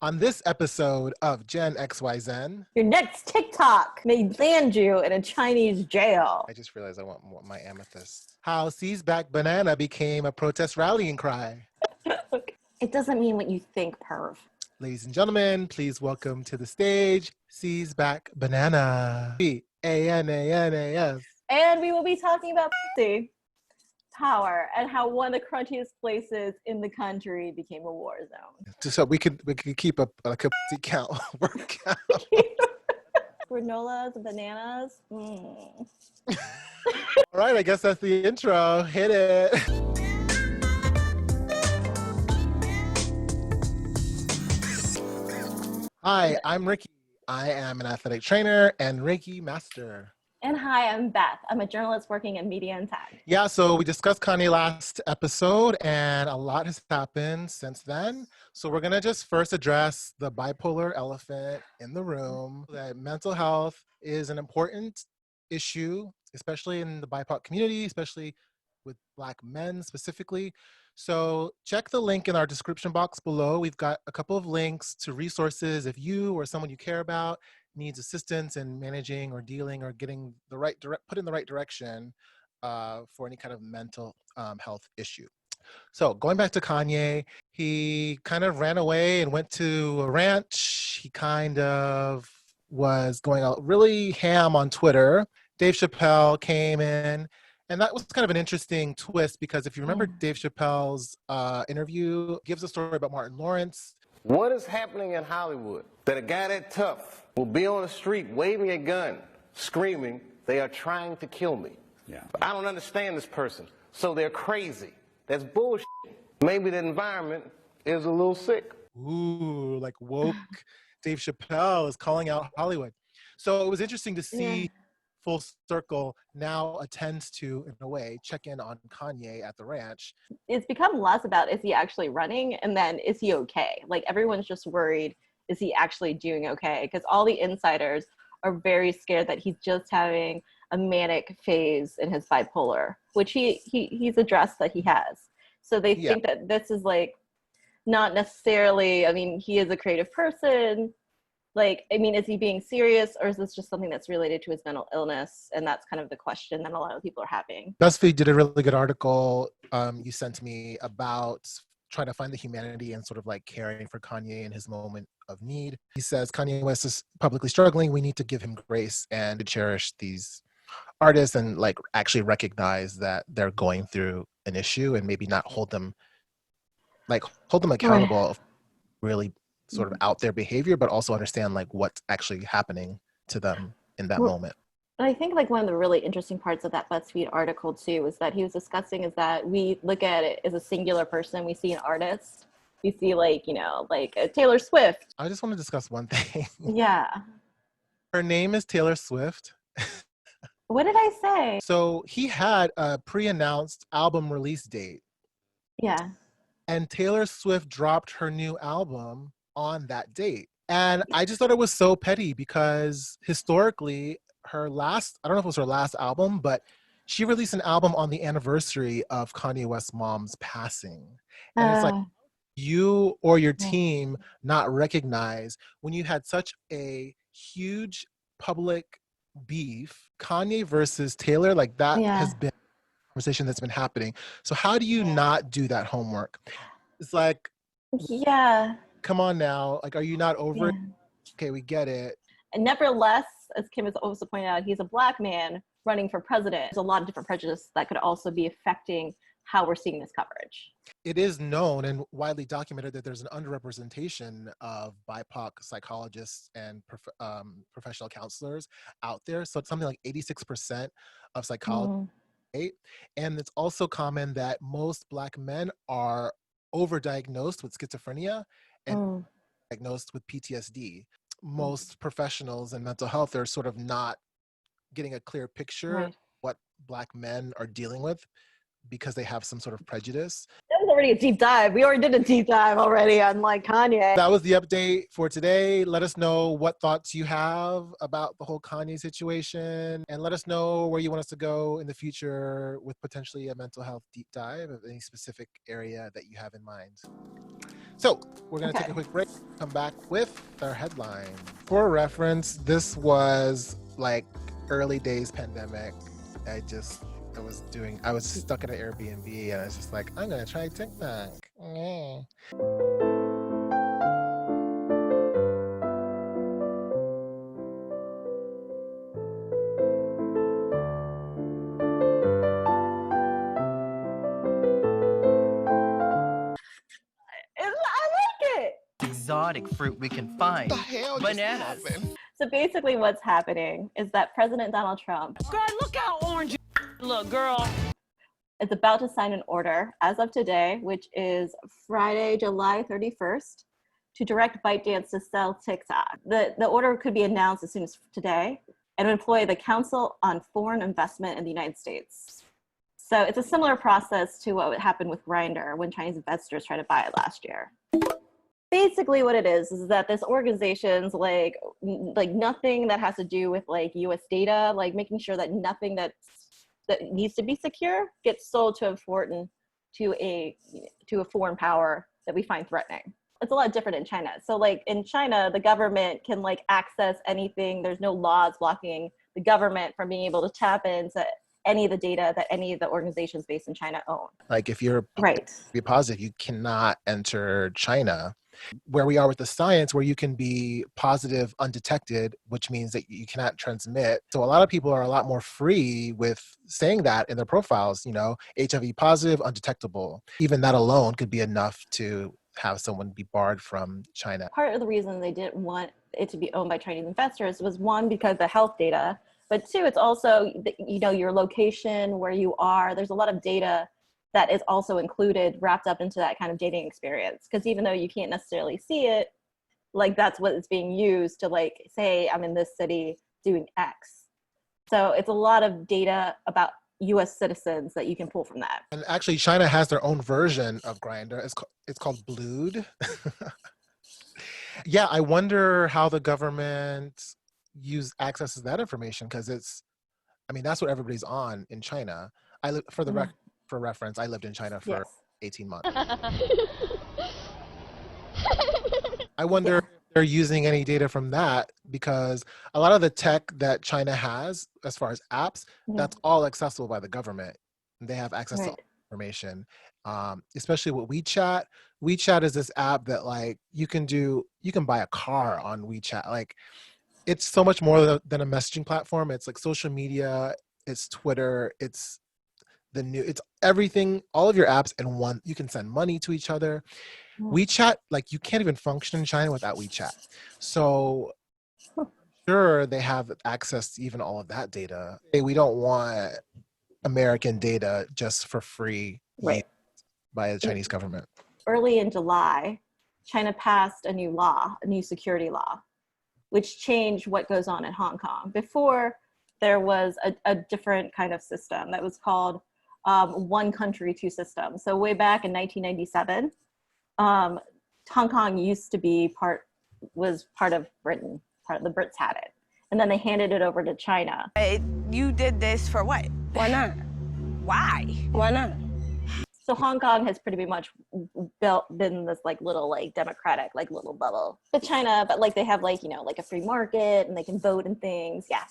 On this episode of GenXYZen, your next TikTok may land you in a Chinese jail. I just realized I want my amethyst. How Seize Back Banana became a protest rallying cry. It doesn't mean what you think, perv. Ladies and gentlemen, please welcome to the stage, Seize Back Banana. B-A-N-A-N-A-S. And we will be talking about power and how one of the crunchiest places in the country became a war zone. So we could keep a count workout. Granolas, bananas. All right, I guess that's the intro. Hit it. Hi, I'm Ricky. I am an athletic trainer and Reiki master. And hi, I'm Beth. I'm a journalist working in media and tech. Yeah, so we discussed Kanye last episode and a lot has happened since then. So we're gonna just first address the bipolar elephant in the room, that mental health is an important issue, especially in the BIPOC community, especially with Black men specifically. So check the link in our description box below. We've got a couple of links to resources if you or someone you care about needs assistance in managing or dealing or getting the right put in the right direction for any kind of mental health issue. So going back to Kanye, he kind of ran away and went to a ranch. He kind of was going out really ham on Twitter. Dave Chappelle came in, and that was kind of an interesting twist because if you remember Dave Chappelle's interview, gives a story about Martin Lawrence. What is happening in Hollywood that a guy that tough will be on the street waving a gun, screaming, they are trying to kill me. Yeah. But I don't understand this person, so they're crazy. That's bullshit. Maybe the environment is a little sick. Ooh, like woke Dave Chappelle is calling out Hollywood. So it was interesting to see Full Circle now attends to, in a way, check in on Kanye at the ranch. It's become less about is he actually running and then is he okay? Like everyone's just worried, is he actually doing okay? Because all the insiders are very scared that he's just having a manic phase in his bipolar, which he's addressed that he has. So they think that this is like not necessarily, I mean, he is a creative person. Like, I mean, is he being serious or is this just something that's related to his mental illness? And that's kind of the question that a lot of people are having. BuzzFeed did a really good article you sent me about trying to find the humanity and sort of like caring for Kanye in his moment of need. He says Kanye West is publicly struggling. We need to give him grace and to cherish these artists and like actually recognize that they're going through an issue and maybe not hold them accountable, really sort of out their behavior, but also understand like what's actually happening to them in that moment. And I think like one of the really interesting parts of that BuzzFeed article too is that he was discussing is that we look at it as a singular person. We see an artist. We see like, you know, like a Taylor Swift. I just want to discuss one thing. Yeah. Her name is Taylor Swift. What did I say? So he had a pre-announced album release date. Yeah. And Taylor Swift dropped her new album on that date. And I just thought it was so petty because historically her last, I don't know if it was her last album, but she released an album on the anniversary of Kanye West's mom's passing. And it's like you or your team not recognize when you had such a huge public beef, Kanye versus Taylor, like that has been a conversation that's been happening. So how do you not do that homework? It's like, come on now, like, are you not over it? Okay, we get it. And nevertheless, as Kim has also pointed out, he's a Black man running for president. There's a lot of different prejudice that could also be affecting how we're seeing this coverage. It is known and widely documented that there's an underrepresentation of BIPOC psychologists and professional counselors out there. So it's something like 86% of psychologists. And it's also common that most Black men are overdiagnosed with schizophrenia and diagnosed with PTSD. Most professionals in mental health are sort of not getting a clear picture of what Black men are dealing with because they have some sort of prejudice. That was a already a deep dive. We already did a deep dive already on like Kanye. That was the update for today. Let us know what thoughts you have about the whole Kanye situation, and let us know where you want us to go in the future with potentially a mental health deep dive of any specific area that you have in mind. So we're going to take a quick break, come back with our headline. For reference, this was like early days pandemic. I was stuck in an Airbnb and I was just like, I'm going to try TikTok. Yeah. Exotic fruit we can find. What the hell Bananas. just happened? So basically what's happening is that President Donald Trump, God, look how orange you look, girl. is about to sign an order as of today, which is Friday, July 31st, to direct ByteDance to sell TikTok. The order could be announced as soon as today and employ the Council on Foreign Investment in the United States. So it's a similar process to what happened with Grindr when Chinese investors tried to buy it last year. Basically what it is that this organization's like nothing that has to do with like US data, like making sure that nothing that needs to be secure gets sold to a foreign power that we find threatening. It's a lot different in China. So like in China, the government can like access anything. There's no laws blocking the government from being able to tap into any of the data that any of the organizations based in China own. Like if you're right, be positive, you cannot enter China. Where we are with the science, where you can be positive undetected, which means that you cannot transmit. So a lot of people are a lot more free with saying that in their profiles, you know, HIV positive, undetectable. Even that alone could be enough to have someone be barred from China. Part of the reason they didn't want it to be owned by Chinese investors was one, because of the health data, but two, it's also, you know, your location, where you are. There's a lot of data that is also included, wrapped up into that kind of dating experience. Because even though you can't necessarily see it, like that's what is being used to like say, I'm in this city doing X. So it's a lot of data about US citizens that you can pull from that. And actually China has their own version of Grindr. It's called Blued. Yeah, I wonder how the government accesses that information, because that's what everybody's on in China. For reference, I lived in China for 18 months. I wonder if they're using any data from that, because a lot of the tech that China has, as far as apps, that's all accessible by the government. They have access to all information, especially with WeChat. WeChat is this app that like you can buy a car on WeChat. Like it's so much more than a messaging platform. It's like social media, it's Twitter, it's everything, all of your apps in one. You can send money to each other. WeChat, like you can't even function in China without WeChat. So sure, they have access to even all of that data. Hey, we don't want American data just for free by the Chinese government. Early in July, China passed a new security law, which changed what goes on in Hong Kong. Before, there was a different kind of system that was called one country, two systems. So way back in 1997, Hong Kong used to be part of Britain. The Brits had it. And then they handed it over to China. You did this for what? Why not? Why? Why not? So Hong Kong has pretty much been this like little like democratic like little bubble. But China, but like they have like, you know, like a free market and they can vote and things. Yeah.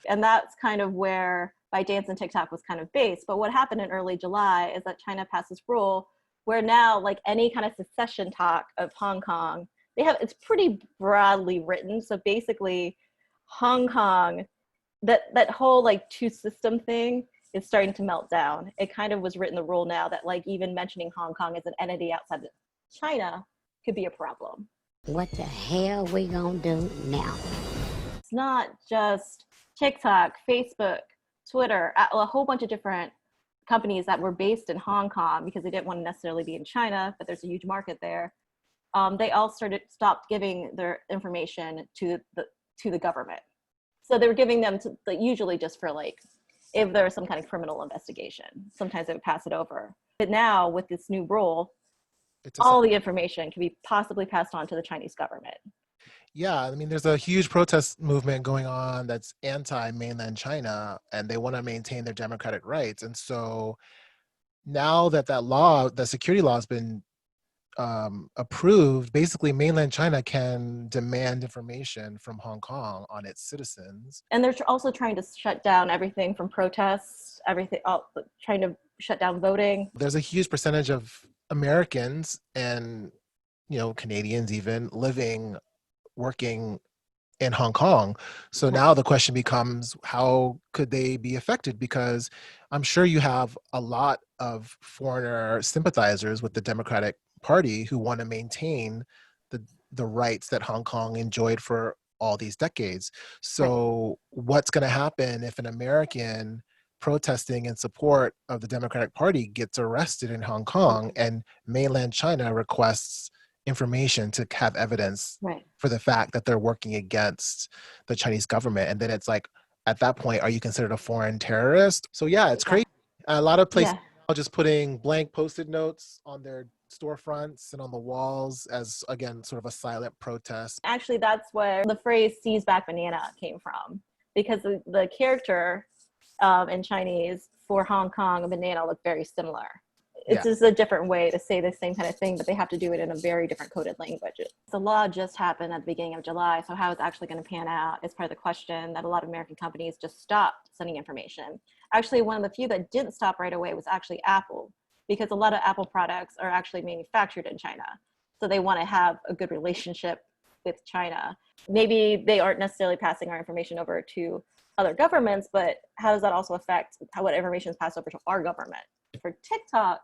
And that's kind of where ByteDance and TikTok was kind of based. But what happened in early July is that China passed this rule where now like any kind of secession talk of Hong Kong, it's pretty broadly written. So basically Hong Kong, that whole like two system thing is starting to melt down. It kind of was written the rule now that like even mentioning Hong Kong as an entity outside of China could be a problem. What the hell we gonna do now? It's not just TikTok, Facebook, Twitter, a whole bunch of different companies that were based in Hong Kong because they didn't want to necessarily be in China, but there's a huge market there. They all stopped giving their information to the government. So they were giving them to usually just for like if there was some kind of criminal investigation. Sometimes they would pass it over. But now with this new rule, all the information can be possibly passed on to the Chinese government. Yeah, I mean, there's a huge protest movement going on that's anti-mainland China, and they want to maintain their democratic rights. And so now that the security law has been approved, basically mainland China can demand information from Hong Kong on its citizens. And they're also trying to shut down everything from protests, trying to shut down voting. There's a huge percentage of Americans and, Canadians even working in Hong Kong. So now the question becomes, how could they be affected? Because I'm sure you have a lot of foreigner sympathizers with the Democratic Party who want to maintain the rights that Hong Kong enjoyed for all these decades. So what's going to happen if an American protesting in support of the Democratic Party gets arrested in Hong Kong and mainland China requests information to have evidence for the fact that they're working against the Chinese government? And then it's like, at that point, are you considered a foreign terrorist? So yeah, it's crazy. A lot of places are just putting blank Post-it notes on their storefronts and on the walls as, again, sort of a silent protest. Actually, that's where the phrase "seize back banana" came from, because the character in Chinese for Hong Kong and banana look very similar. It's just a different way to say the same kind of thing, but they have to do it in a very different coded language. The law just happened at the beginning of July, so how it's actually going to pan out is part of the question that a lot of American companies just stopped sending information. Actually, one of the few that didn't stop right away was actually Apple, because a lot of Apple products are actually manufactured in China. So they want to have a good relationship with China. Maybe they aren't necessarily passing our information over to other governments, but how does that also affect what information is passed over to our government? For TikTok,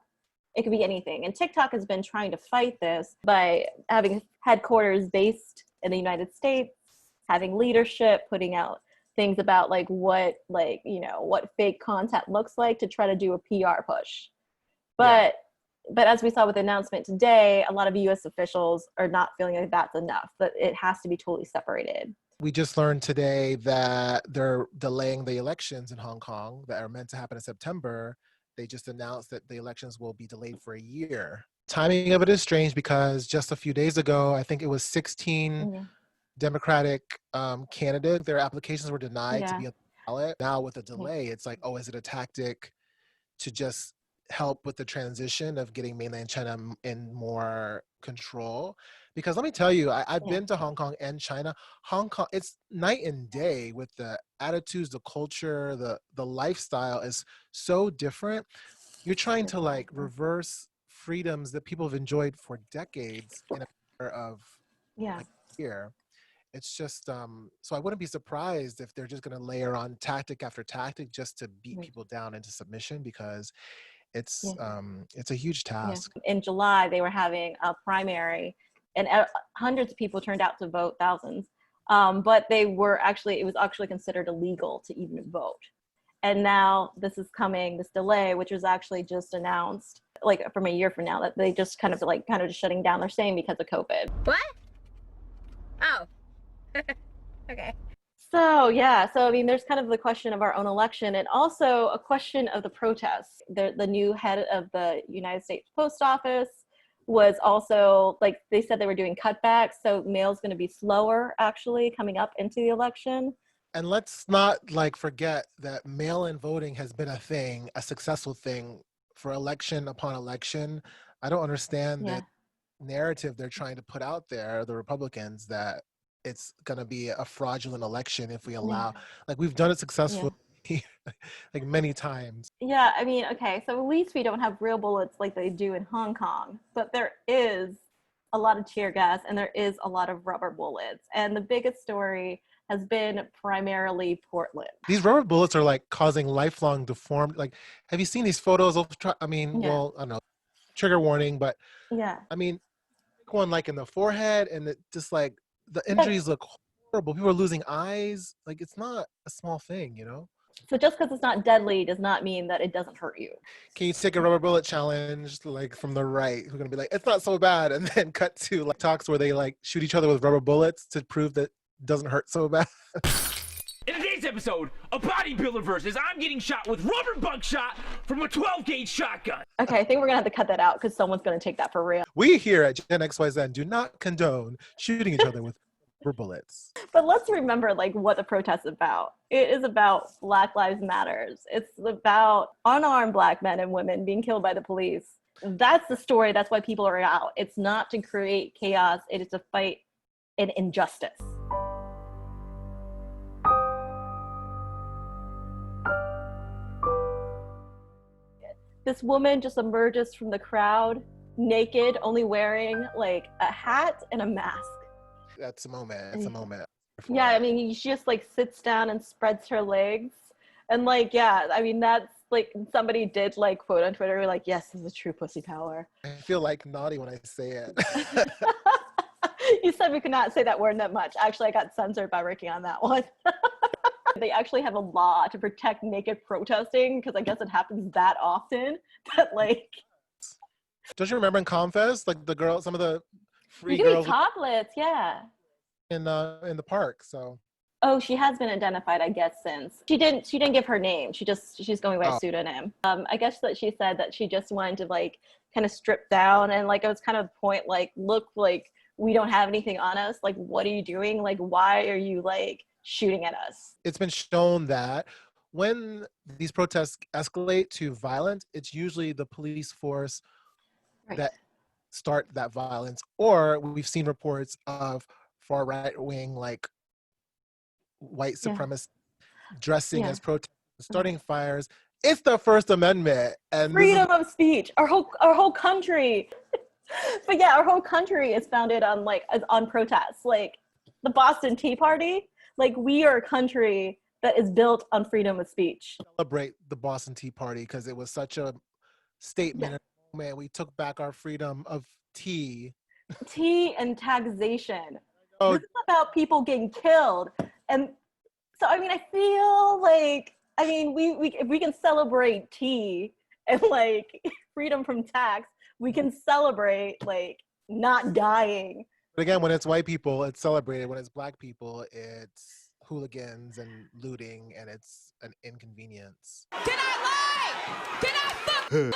it could be anything. And TikTok has been trying to fight this by having headquarters based in the United States, having leadership, putting out things about what fake content looks like to try to do a PR push. But as we saw with the announcement today, a lot of US officials are not feeling like that's enough, that it has to be totally separated. We just learned today that they're delaying the elections in Hong Kong that are meant to happen in September. They just announced that the elections will be delayed for a year. Timing of it is strange because just a few days ago, I think it was 16 Democratic candidates, their applications were denied to be on the ballot. Now with a delay, it's like, oh, is it a tactic to just help with the transition of getting mainland China in more control? Because let me tell you, I've been to Hong Kong and China. Hong Kong, it's night and day with the attitudes, the culture, the lifestyle is so different. You're trying to reverse freedoms that people have enjoyed for decades in a matter of a year. It's just, so I wouldn't be surprised if they're just going to layer on tactic after tactic just to beat people down into submission, because it's a huge task. In July, they were having a primary, and hundreds of people turned out to vote, thousands. But it was actually considered illegal to even vote. And now this is coming, this delay, which was actually just announced from a year from now, that they just kind of just shutting down. They're saying because of COVID. What? Oh. Okay. So I mean, there's kind of the question of our own election, and also a question of the protests. The new head of the United States Post Office was also, they said they were doing cutbacks, so mail's going to be slower actually coming up into the election. And let's not forget that mail-in voting has been a successful thing for election upon election. I don't understand that narrative they're trying to put out there, the Republicans, that it's going to be a fraudulent election if we allow, we've done it successfully many times. Yeah, I mean, okay, so at least we don't have real bullets like they do in Hong Kong, but there is a lot of tear gas and there is a lot of rubber bullets. And the biggest story has been primarily Portland. These rubber bullets are causing lifelong deformity. Have you seen these photos of, well, I don't know, trigger warning, but I mean, one in the forehead, and it just the injuries look horrible. People are losing eyes. It's not a small thing, So just because it's not deadly does not mean that it doesn't hurt you. Can you take a rubber bullet challenge, from the right, who's going to be it's not so bad, and then cut to talks where they shoot each other with rubber bullets to prove that it doesn't hurt so bad? In the days of episode of Bodybuilder Versus. I'm getting shot with rubber buckshot from a 12-gauge shotgun. Okay, I think we're gonna have to cut that out because someone's gonna take that for real. We here at GenXYZen do not condone shooting each other with rubber bullets. But let's remember, like, what the protest is about. It is about Black Lives Matters. It's about unarmed Black men and women being killed by the police. That's the story. That's why people are out. It's not to create chaos. It is to fight an injustice. This woman just emerges from the crowd, naked, only wearing like a hat and a mask. That's a moment. It's a moment. Yeah, I mean, she just like sits down and spreads her legs. And like, yeah, I mean, that's like, somebody did like quote on Twitter, like, yes, this is true pussy power. I feel like naughty when I say it. You said we could not say that word that much. Actually, I got censored by Ricky on that one. They actually have a law to protect naked protesting because I guess it happens that often that like. Don't you remember in Confess, like the girls, some of the free you can girls be topless, yeah. in the park? So. Oh, she has been identified, I guess, since. She didn't give her name. She's going by pseudonym. I guess that she said that she just wanted to like kind of strip down and like it was kind of the point like, look, like we don't have anything on us. Like, what are you doing? Like, why are you like shooting at us? It's been shown that when these protests escalate to violence, it's usually the police force that start that violence, or we've seen reports of far right wing like white supremacists dressing as protesters, starting fires. It's the First Amendment and freedom of speech. Our whole country. But yeah, our whole country is founded on on protests. Like the Boston Tea Party. Like we are a country that is built on freedom of speech. Celebrate the Boston Tea Party because it was such a statement. Man, we took back our freedom of tea. Tea and taxation. This is about people getting killed. And so, I mean, I feel like, I mean, we can celebrate tea and like freedom from tax. We can celebrate like not dying. But again, when it's white people, it's celebrated. When it's Black people, it's hooligans and looting, and it's an inconvenience. Can I lie? Can I fuck?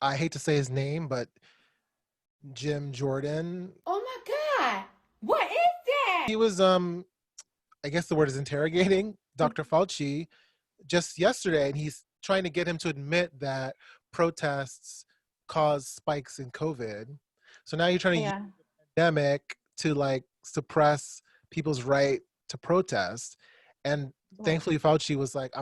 I hate to say his name, but Jim Jordan. Oh my God. What is that? He was, I guess the word is interrogating Dr. Fauci just yesterday, and he's trying to get him to admit that protests cause spikes in COVID. So now you're trying to use the pandemic to like suppress people's right to protest. And thankfully Fauci was like,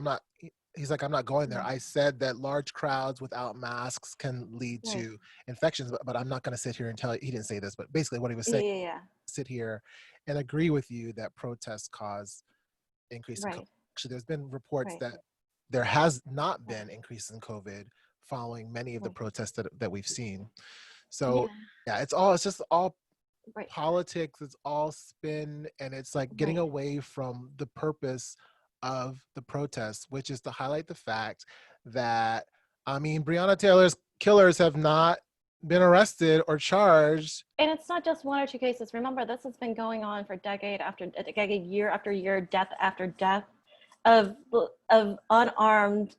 he's like, I'm not going there. I said that large crowds without masks can lead to infections, but I'm not going to sit here and tell you, he didn't say this, but basically what he was saying, sit here and agree with you that protests cause increase in COVID. Actually, there's been reports that there has not been increase in COVID following many of the protests that we've seen. So it's just all politics, it's all spin, and it's like getting away from the purpose of the protests, which is to highlight the fact that, I mean, Breonna Taylor's killers have not been arrested or charged. And it's not just one or two cases. Remember, this has been going on for decade after decade, year after year, death after death of unarmed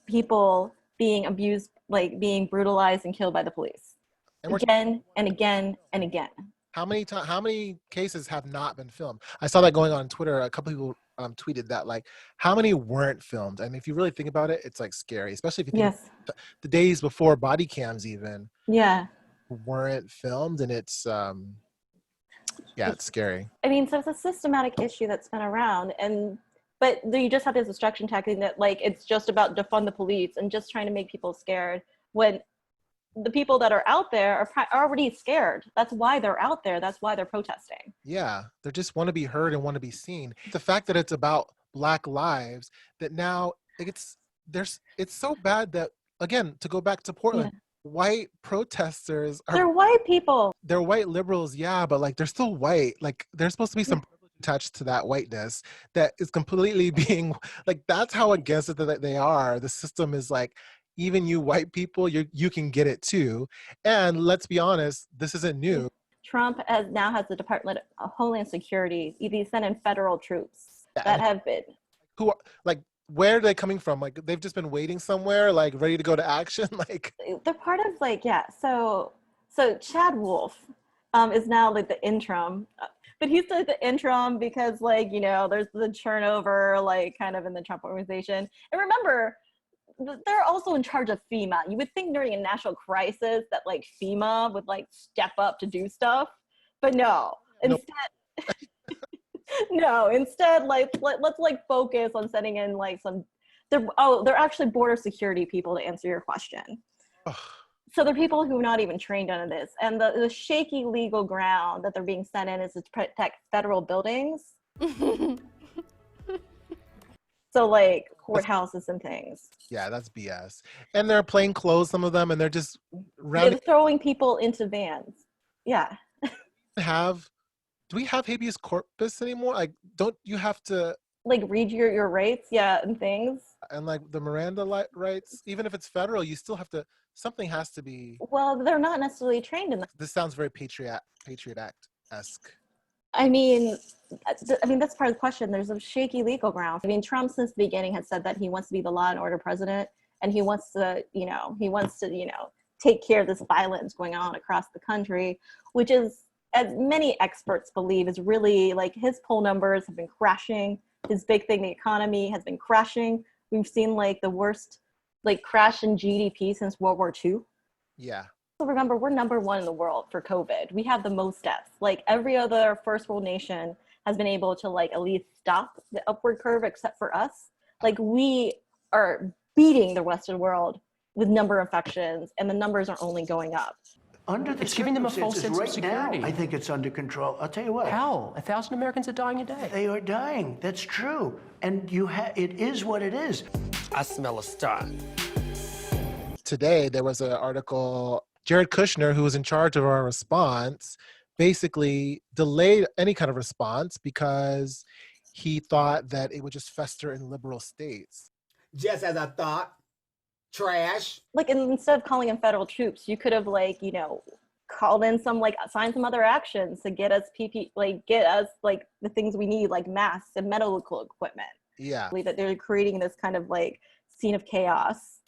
people being abused, like being brutalized and killed by the police. And again and again and again. How many cases have not been filmed? I saw that going on Twitter. A couple people tweeted that, like, how many weren't filmed? And if you really think about it, it's like scary, especially if you think the days before body cams even weren't filmed, and it's it's scary. I mean, so it's a systematic issue that's been around, but you just have this distraction tactic that like it's just about defund the police and just trying to make people scared when the people that are out there are already scared. That's why they're out there. That's why they're protesting. Yeah, they just want to be heard and want to be seen. The fact that it's about Black lives, that now it's so bad that, again, to go back to Portland, white protesters they're white people. They're white liberals, but like they're still white. Like there's supposed to be some privilege attached to that whiteness that is completely being like, that's how against it that they are. The system is like, even you white people, you can get it too. And let's be honest, this isn't new. Trump now has the Department of Homeland Security. He sent in federal troops that have been. Who are, like, where are they coming from? Like, they've just been waiting somewhere, like, ready to go to action? Like, they're part of, like, yeah. So Chad Wolf is now, like, the interim. But he's like the interim because, like, you know, there's the turnover, like, kind of in the Trump organization. And remember, they're also in charge of FEMA. You would think during a national crisis that, like, FEMA would, like, step up to do stuff. But no. Instead, no, instead, like, let's, like, focus on sending in, like, they're actually border security people, to answer your question. So they're people who are not even trained on this. And the shaky legal ground that they're being sent in is to protect federal buildings. So, like, courthouses and things. yeah, that's BS. And they're plain clothes, some of them, and they're just They're throwing people into vans. Yeah. Do we have habeas corpus anymore? Like, don't you have to, like, read your rights, yeah, and things? And, like, the Miranda rights, even if it's federal, you still have to, something has to be. Well, they're not necessarily trained in that. This sounds very Patriot Act-esque. I mean, that's part of the question. There's a shaky legal ground. I mean, Trump since the beginning has said that he wants to be the law and order president, and he wants to, take care of this violence going on across the country, which is, as many experts believe, is really, like, his poll numbers have been crashing. His big thing, the economy, has been crashing. We've seen, like, the worst, like, crash in GDP since World War II. Yeah. So remember, we're #1 in the world for COVID. We have the most deaths. Like, every other first world nation has been able to, like, at least stop the upward curve except for us. Like, we are beating the Western world with number of infections, and the numbers are only going up. It's giving them a false sense of security. Now, I think it's under control. I'll tell you what. How? 1,000 Americans are dying a day. They are dying. That's true. And it is what it is. I smell a star. Today, there was an article, Jared Kushner, who was in charge of our response, basically delayed any kind of response because he thought that it would just fester in liberal states. Just as I thought. Trash. Like, instead of calling in federal troops, you could have, like, called in some, like, signed some other actions to get us the things we need, like masks and medical equipment. Yeah. That they're creating this kind of, like, scene of chaos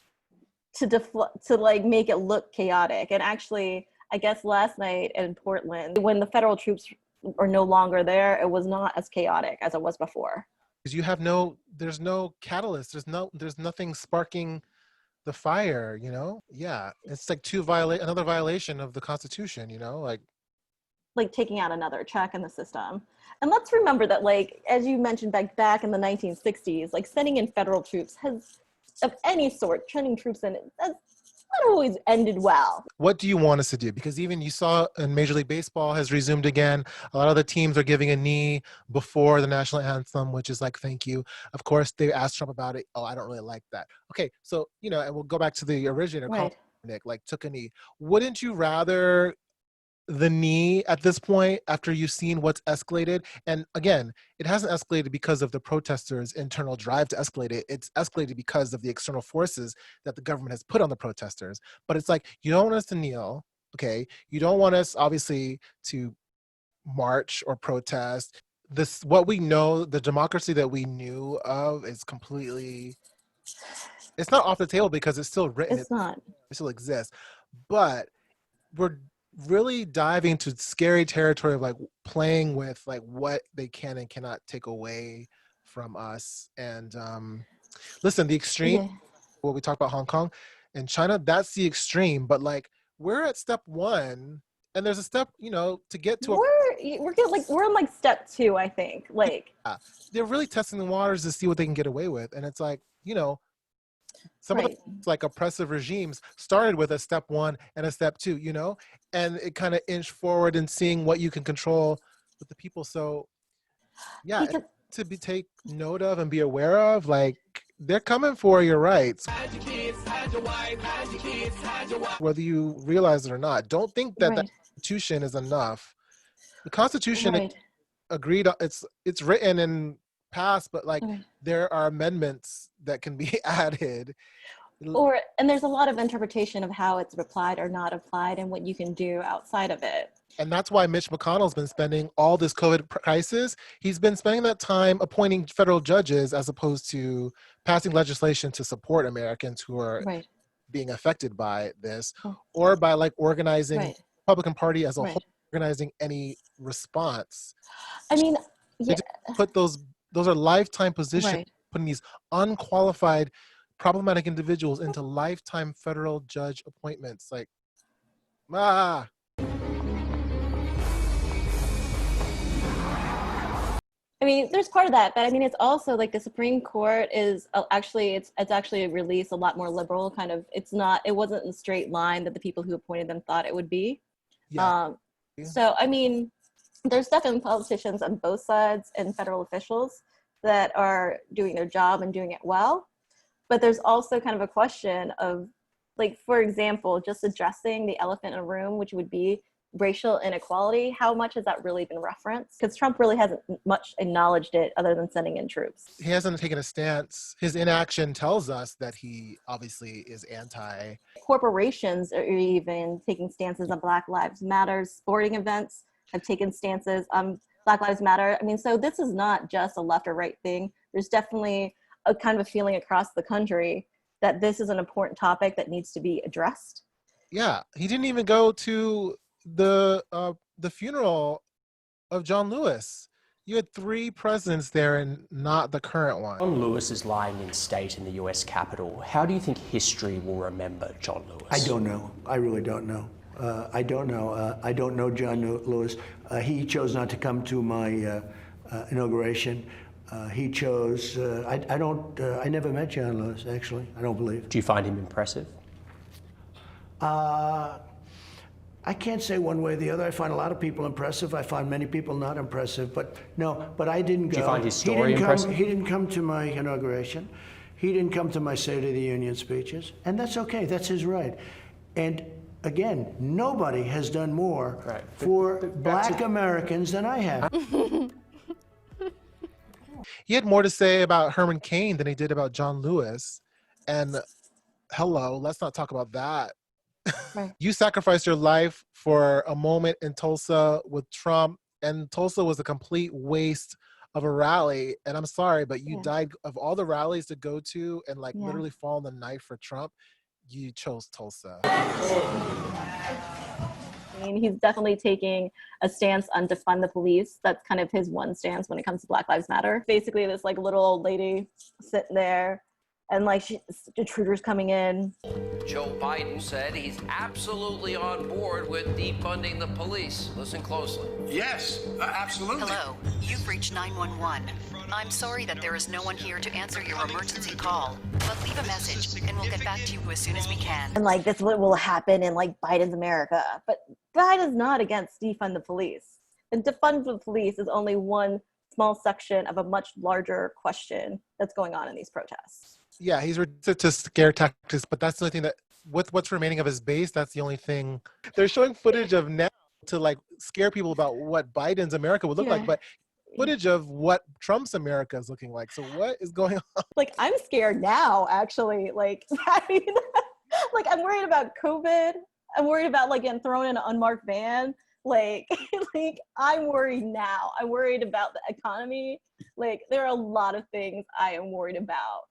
to like make it look chaotic. And actually, I guess last night in Portland, when the federal troops are no longer there, it was not as chaotic as it was before. Because there's no catalyst. There's nothing sparking the fire, Yeah, it's like another violation of the Constitution, like taking out another check in the system. And let's remember that, like, as you mentioned, back in the 1960s, like, sending in federal troops of any sort, sending troops in, that's not always ended well. What do you want us to do? Because even you saw in Major League Baseball has resumed again. A lot of the teams are giving a knee before the national anthem, which is like, thank you. Of course, they asked Trump about it. Oh, I don't really like that. Okay, so, and we'll go back to the originator, right. Nick, like, took a knee. Wouldn't you rather the knee at this point after you've seen what's escalated? And again, it hasn't escalated because of the protesters' internal drive to escalate it. It's escalated because of the external forces that the government has put on the protesters. But it's like, you don't want us to kneel, okay? You don't want us, obviously, to march or protest. What we know, the democracy that we knew of is completely, it's not off the table because it's still written. It's not. It still exists. But we're really diving into scary territory of, like, playing with, like, what they can and cannot take away from us. And listen, the extreme, what we talked about Hong Kong and China, that's the extreme. But, like, we're at step 1, and there's a step, to get to we're on, like, step 2, I think. Like, they're really testing the waters to see what they can get away with. And it's like, some right. of the, like, oppressive regimes started with a step 1 and a step 2, and it kind of inched forward and seeing what you can control with the people. So, yeah, to take note of and be aware of, like, they're coming for your rights. Whether you realize it or not, don't think that the Constitution is enough. The Constitution agreed, it's written and passed, but, like, there are amendments that can be added. And there's a lot of interpretation of how it's applied or not applied and what you can do outside of it. And that's why Mitch McConnell's been spending all this COVID crisis. He's been spending that time appointing federal judges as opposed to passing legislation to support Americans who are being affected by this, or by like organizing Republican Party as a whole, organizing any response. I mean, they put those are lifetime positions, putting these unqualified, problematic individuals into lifetime federal judge appointments. Like, I mean, there's part of that, but I mean, it's also like the Supreme Court is actually, it's actually released a lot more liberal kind of, it wasn't in a straight line that the people who appointed them thought it would be. So, I mean, there's definitely politicians on both sides and federal officials that are doing their job and doing it well. But there's also kind of a question of, like, for example, just addressing the elephant in a room, which would be racial inequality. How much has that really been referenced? Because Trump really hasn't much acknowledged it other than sending in troops. He hasn't taken a stance. His inaction tells us that he obviously is anti. Corporations are even taking stances on Black Lives Matter. Sporting events have taken stances on Black Lives Matter. I mean, so this is not just a left or right thing. There's definitely a kind of a feeling across the country that this is an important topic that needs to be addressed. Yeah, he didn't even go to the funeral of John Lewis. You had 3 presidents there and not the current one. John Lewis is lying in state in the US Capitol. How do you think history will remember John Lewis? I don't know. I really don't know. I don't know. I don't know John Lewis. He chose not to come to my inauguration. He chose, I never met John Lewis, actually. I don't believe. Do you find him impressive? I can't say one way or the other. I find a lot of people impressive. I find many people not impressive, but I didn't go. Do you find his story impressive? He didn't come to my inauguration. He didn't come to my State of the Union speeches, and that's okay. That's his right. And again, nobody has done more for Black Americans than I have. He had more to say about Herman Cain than he did about John Lewis. And hello, let's not talk about that. You sacrificed your life for a moment in Tulsa with Trump, and Tulsa was a complete waste of a rally. And I'm sorry, but you died of all the rallies to go to and like literally fall on the knife for Trump. You chose Tulsa. I mean, he's definitely taking a stance on defund the police. That's kind of his one stance when it comes to Black Lives Matter. Basically, this like little old lady sitting there and like intruders coming in. Joe Biden said he's absolutely on board with defunding the police. Listen closely. Yes, absolutely. Hello, you've reached 911. I'm sorry that there is no one here to answer your emergency call, but leave a message and we'll get back to you as soon as we can. And like, that's what will happen in like Biden's America. But Biden's not against defund the police. And defund the police is only one small section of a much larger question that's going on in these protests. Yeah, he's resistant to scare tactics, but that's the only thing that, with what's remaining of his base, that's the only thing. They're showing footage of now to like scare people about what Biden's America would look like, but footage of what Trump's America is looking like. So what is going on? Like, I'm scared now, actually. Like, I mean, like, I'm worried about COVID. I'm worried about like getting thrown in an unmarked van. Like, like I'm worried now. I'm worried about the economy. Like, there are a lot of things I am worried about.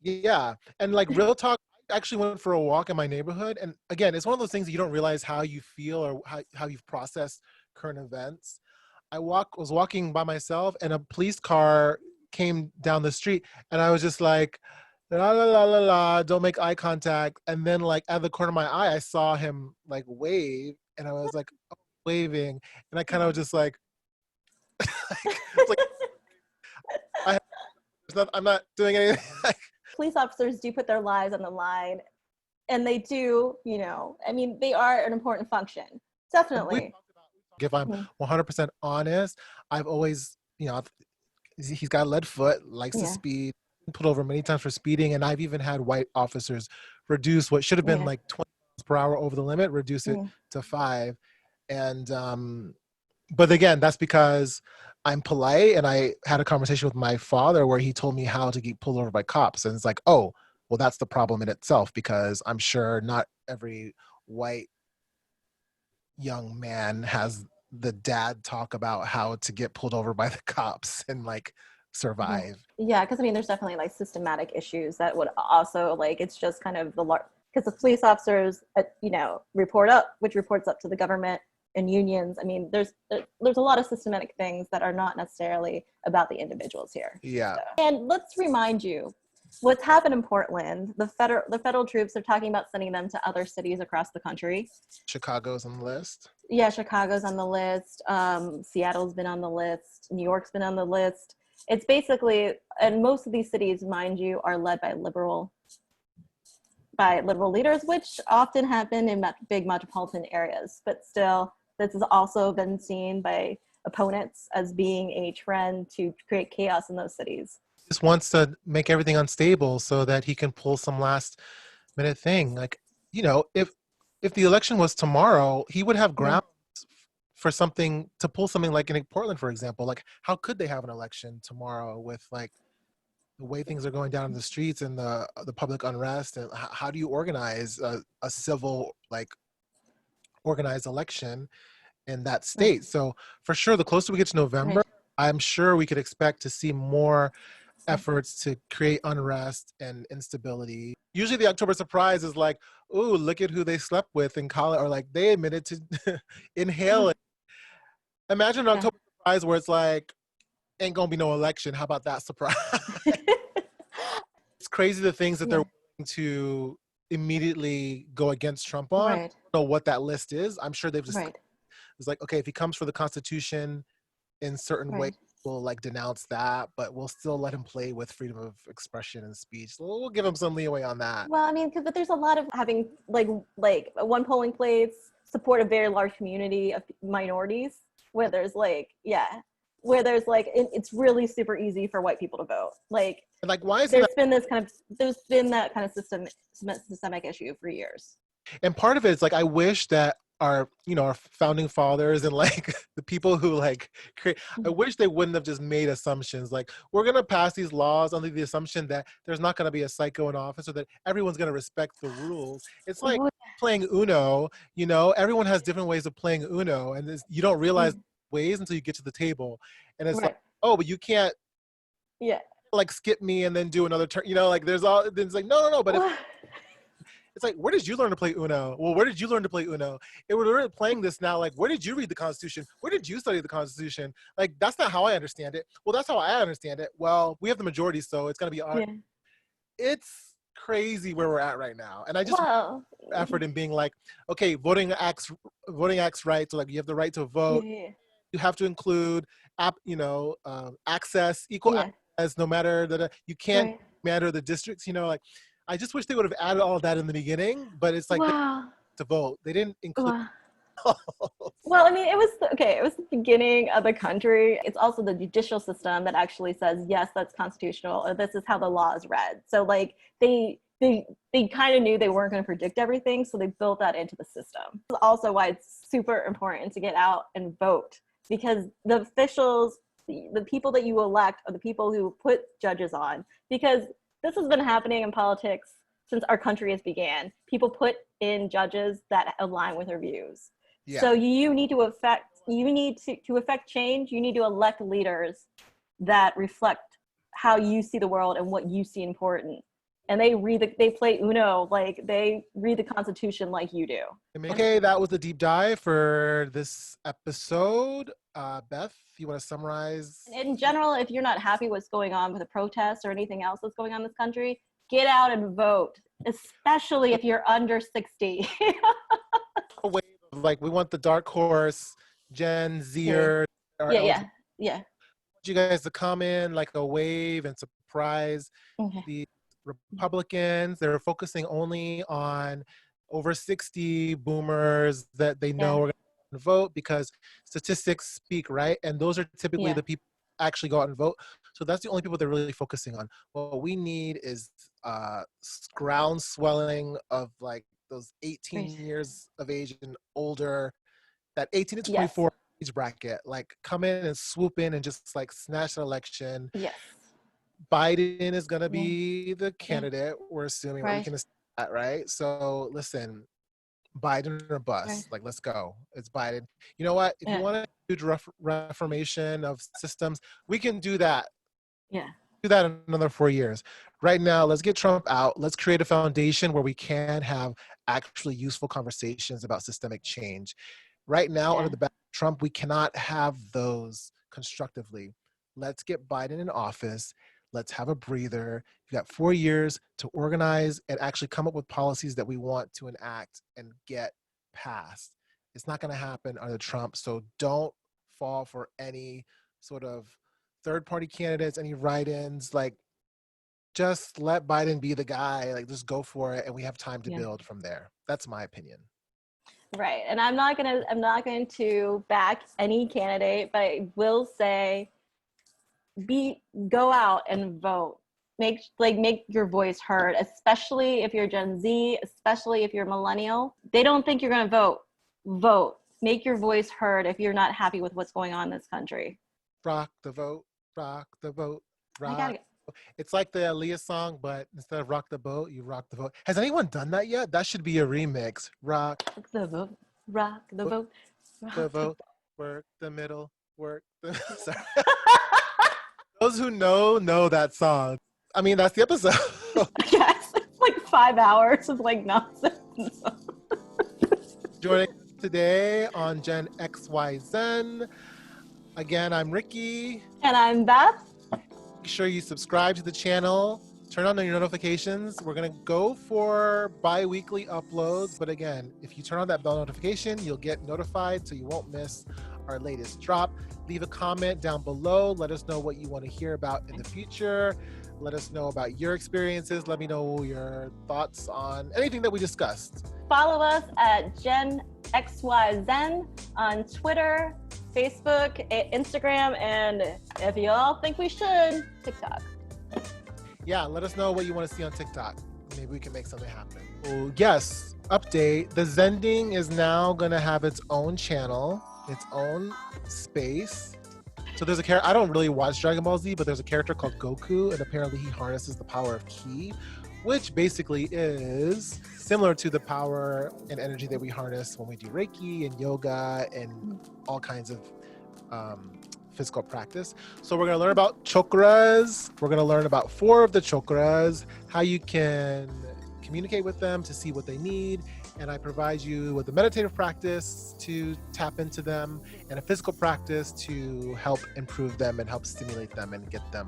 Yeah, and like real talk, I actually went for a walk in my neighborhood, and again, it's one of those things that you don't realize how you feel or how you've processed current events. I was walking by myself, and a police car came down the street, and I was just like, la la la la la, don't make eye contact. And then like out of the corner of my eye, I saw him like wave, and I was like, oh, waving, and I kind of was just like, I'm not doing anything. Police officers do put their lives on the line, and they do, you know, I mean, they are an important function. Definitely. If I'm 100% honest, I've always, you know, he's got a lead foot, likes to speed, pulled over many times for speeding, and I've even had white officers reduce what should have been like 20 miles per hour over the limit, reduce it to 5. And, but again, that's because I'm polite, and I had a conversation with my father where he told me how to get pulled over by cops. And it's like, oh, well, that's the problem in itself, because I'm sure not every white young man has the dad talk about how to get pulled over by the cops and like survive. Yeah, because I mean, there's definitely like systematic issues that would also like, it's just kind of because the police officers, you know, which reports up to the government and unions. I mean, there's a lot of systematic things that are not necessarily about the individuals here. Yeah. So. And let's remind you, what's happened in Portland, the federal troops are talking about sending them to other cities across the country. Chicago's on the list. Yeah, Chicago's on the list. Seattle's been on the list. New York's been on the list. It's basically, and most of these cities, mind you, are led by liberal leaders, which often happen in big metropolitan areas. But still, this has also been seen by opponents as being a trend to create chaos in those cities. He just wants to make everything unstable so that he can pull some last minute thing. Like, you know, if the election was tomorrow, he would have grounds for something to pull something like in Portland, for example. Like, how could they have an election tomorrow with like the way things are going down in the streets and the public unrest? And how do you organize a civil, like, organized election in that state? So for sure, the closer we get to November, I'm sure we could expect to see more efforts to create unrest and instability. Usually the October surprise is like, ooh, look at who they slept with in college, or like they admitted to inhale it. Imagine an October surprise where it's like, ain't gonna be no election. How about that surprise? It's crazy the things that they're willing to immediately go against Trump on. I don't know what that list is. I'm sure they've just, it's like, okay, if he comes for the Constitution in certain ways, we'll like denounce that, but we'll still let him play with freedom of expression and speech. So we'll give him some leeway on that. Well, I mean, but there's a lot of having like one polling place support a very large community of minorities where there's like, it's really super easy for white people to vote. Like why is there's been that kind of systemic issue for years. And part of it is like, I wish that our founding fathers and like the people who like create, I wish they wouldn't have just made assumptions like we're going to pass these laws under the assumption that there's not going to be a psycho in office or that everyone's going to respect the rules. It's like playing Uno, you know, everyone has different ways of playing Uno, and you don't realize ways until you get to the table. And it's like, oh, but you can't like skip me and then do another turn, you know, like there's like no, but it's like, where did you learn to play Uno? Well, where did you learn to play Uno? We're playing this now, like, where did you read the Constitution? Where did you study the Constitution? Like, that's not how I understand it. Well, that's how I understand it. Well, we have the majority, so it's going to be our... It's crazy where we're at right now. And I just effort in being like, okay, voting acts rights, so like you have the right to vote. You have to include, access, equal access, no matter that you can't matter the districts, you know, like, I just wish they would have added all of that in the beginning, but it's like to vote. They didn't include. Well, I mean, it was the beginning of the country. It's also the judicial system that actually says, yes, that's constitutional, or this is how the law is read. So like they kind of knew they weren't going to predict everything, so they built that into the system. This is also why it's super important to get out and vote, because the officials, the people that you elect are the people who put judges on, because this has been happening in politics since our country has began. People put in judges that align with their views. Yeah. So you need to affect change. You need to elect leaders that reflect how you see the world and what you see important. And they play Uno, like they read the Constitution like you do. Okay, that was a deep dive for this episode. Beth, you want to summarize? In general, if you're not happy with what's going on with the protests or anything else that's going on in this country, get out and vote, especially if you're under 60. A wave of like, we want the dark horse, Gen Zer. Yeah. You guys to come in like a wave and surprise the Republicans. They're focusing only on over 60 boomers that they know are going to vote because statistics speak, right? And those are typically the people who actually go out and vote. So that's the only people they're really focusing on. What we need is ground swelling of like those 18 years of age and older, that 18 to 24 age bracket, like come in and swoop in and just like snatch an election. Yes. Biden is going to be the candidate, we're assuming, we can assume that, right? So listen, Biden or bust. Right. Like, let's go. It's Biden. You know what? If Yeah. you want a huge reformation of systems, we can do that. Yeah. Do that in another 4 years. Right now, let's get Trump out. Let's create a foundation where we can have actually useful conversations about systemic change. Right now, under the back of Trump, we cannot have those constructively. Let's get Biden in office. Let's have a breather. You've got 4 years to organize and actually come up with policies that we want to enact and get passed. It's not going to happen under Trump, so don't fall for any sort of third-party candidates, any write-ins. Like, just let Biden be the guy. Like, just go for it, and we have time to build from there. That's my opinion. Right. And I'm not going to back any candidate, but I will say go out and vote. Make your voice heard, especially if you're Gen Z, especially if you're millennial. They don't think you're going to vote. Vote. Make your voice heard if you're not happy with what's going on in this country. Rock the vote, rock the vote, rock. It's like the Aaliyah song, but instead of rock the boat, you rock the vote. Has anyone done that yet? That should be a remix. Rock the vote, rock the vote, rock the vote, work the middle, work the. Sorry. Those who know that song. I mean, that's the episode. Yes, it's like 5 hours of like nonsense. Joining us today on GenXYZen. Again, I'm Ricky. And I'm Beth. Make sure you subscribe to the channel, turn on your notifications. We're gonna go for bi-weekly uploads, but again, if you turn on that bell notification, you'll get notified so you won't miss our latest drop. Leave a comment down below. Let us know what you want to hear about in the future. Let us know about your experiences. Let me know your thoughts on anything that we discussed. Follow us at GenXYZen on Twitter, Facebook, Instagram, and if you all think we should, TikTok. Yeah, let us know what you want to see on TikTok. Maybe we can make something happen. Oh, yes, update. The Zending is now going to have its own channel, its own space. So there's a character, I don't really watch Dragon Ball Z, but there's a character called Goku, and apparently he harnesses the power of ki, which basically is similar to the power and energy that we harness when we do Reiki and yoga and all kinds of physical practice. So we're gonna learn about chakras. We're gonna learn about 4 of the chakras, how you can communicate with them to see what they need. And I provide you with a meditative practice to tap into them and a physical practice to help improve them and help stimulate them and get them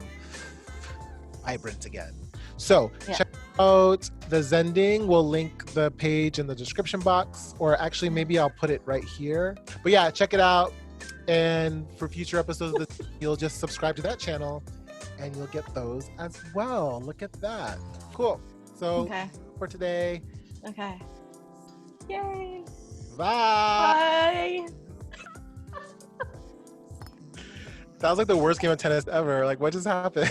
vibrant again. So check out the Zending. We'll link the page in the description box, or actually maybe I'll put it right here. But yeah, check it out. And for future episodes of this, you'll just subscribe to that channel and you'll get those as well. Look at that. Cool. So for today. Okay. Yay. Bye. Bye. That was like the worst game of tennis ever. Like, what just happened?